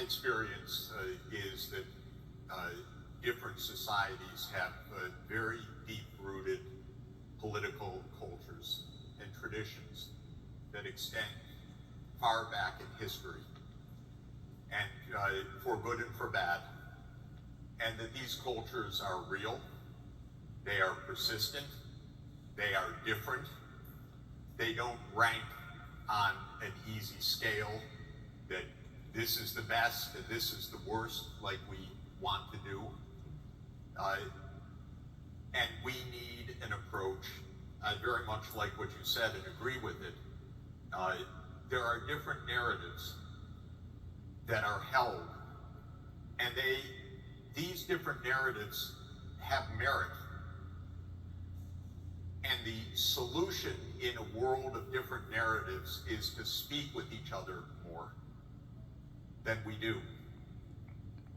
experience is that different societies have very deep-rooted political cultures and traditions that extend far back in history, and for good and for bad, and that these cultures are real, they are persistent, they are different, they don't rank on an easy scale that this is the best and this is the worst like we want to do. And we need an approach, very much like what you said, and agree with it. There are different narratives that are held, and these different narratives have merit. And the solution in a world of different narratives is to speak with each other more than we do.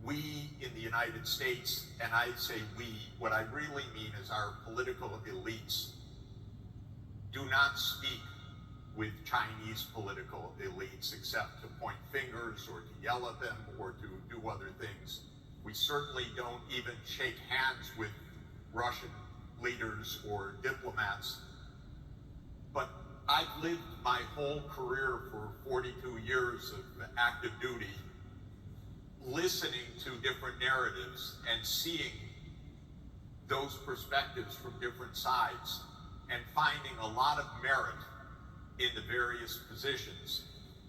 We in the United States, and I say we, what I really mean is our political elites, do not speak with Chinese political elites except to point fingers or to yell at them or to do other things. We certainly don't even shake hands with Russian leaders or diplomats. But I've lived my whole career for 42 years of active duty, listening to different narratives and seeing those perspectives from different sides and finding a lot of merit in the various positions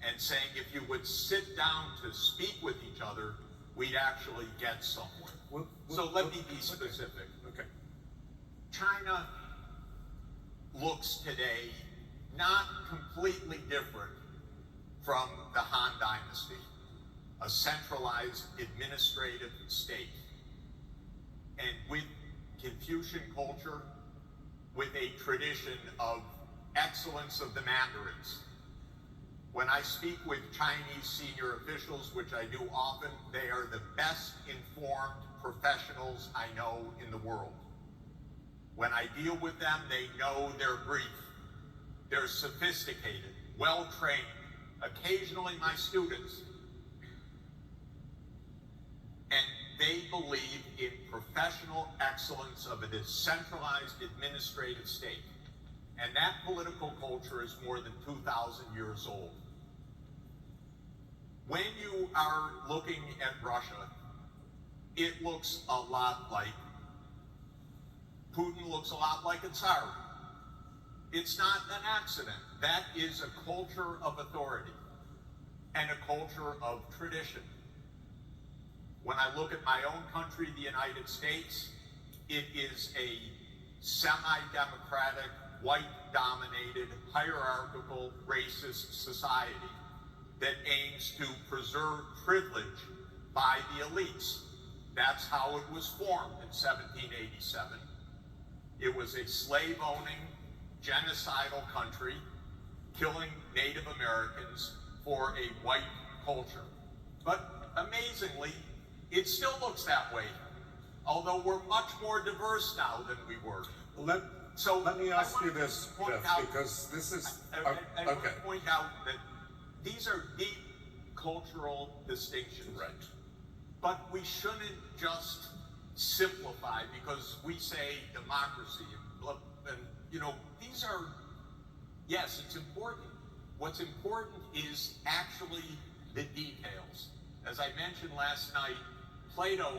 and saying if you would sit down to speak with each other, we'd actually get somewhere. So let me be specific. Okay. China looks today not completely different from the Han Dynasty, a centralized administrative state. And with Confucian culture, with a tradition of excellence of the Mandarins. When I speak with Chinese senior officials, which I do often, they are the best informed professionals I know in the world. When I deal with them, they know their brief. They're sophisticated, well-trained, occasionally my students. And they believe in professional excellence of a decentralized administrative state. And that political culture is more than 2,000 years old. When you are looking at Russia, it looks a lot like Putin looks a lot like a Tsar. It's not an accident. That is a culture of authority and a culture of tradition. When I look at my own country, the United States, it is a semi-democratic, white-dominated, hierarchical, racist society that aims to preserve privilege by the elites. That's how it was formed in 1787. It was a slave-owning, genocidal country, killing Native Americans for a white culture. But amazingly, it still looks that way, although we're much more diverse now than we were. Let me ask you this, Jeff, because this is... I want to point out that these are deep cultural distinctions. Right. But we shouldn't just simplify because we say democracy and you know, these are, yes, it's important. What's important is actually the details. As I mentioned last night, Plato,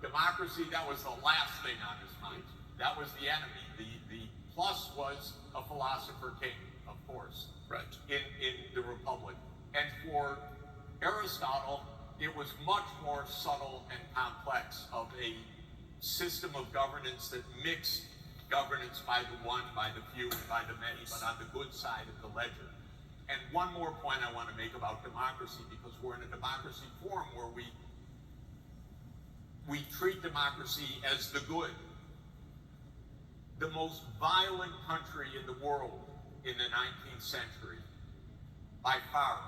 democracy, that was the last thing on his mind. That was the enemy. The plus was a philosopher king, of course, right, in the Republic. And for Aristotle, it was much more subtle and complex of a system of governance that mixed governance by the one, by the few, and by the many, but on the good side of the ledger. And one more point I want to make about democracy, because we're in a democracy forum where we treat democracy as the good. The most violent country in the world in the 19th century, by far,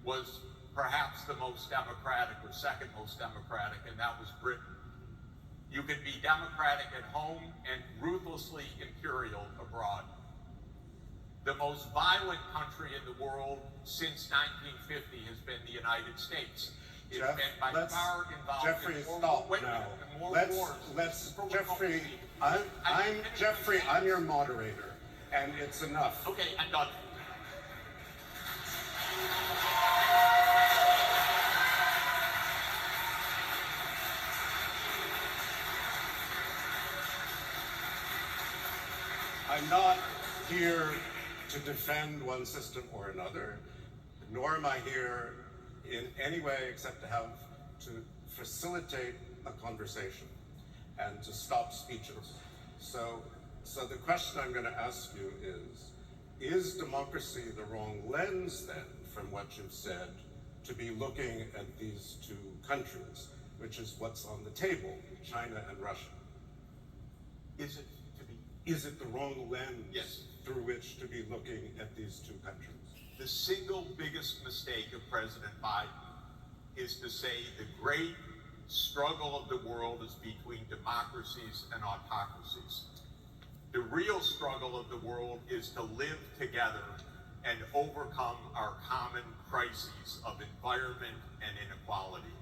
was perhaps the most democratic or second most democratic, and that was Britain. You could be democratic at home and ruthlessly imperial abroad. The most violent country in the world since 1950 has been the United States. It's Jeff, been by far involved Jeffrey, in more, stop wait, now. more Let's, wars. Jeffrey, Jeffrey, I'm your moderator, and it's enough. Okay, I'm done. I'm not here to defend one system or another, nor am I here in any way except to facilitate a conversation and to stop speeches. So the question I'm going to ask you is democracy the wrong lens then, from what you've said, to be looking at these two countries, which is what's on the table, China and Russia? Is it the wrong lens Yes. through which to be looking at these two countries? The single biggest mistake of President Biden is to say the great struggle of the world is between democracies and autocracies. The real struggle of the world is to live together and overcome our common crises of environment and inequality.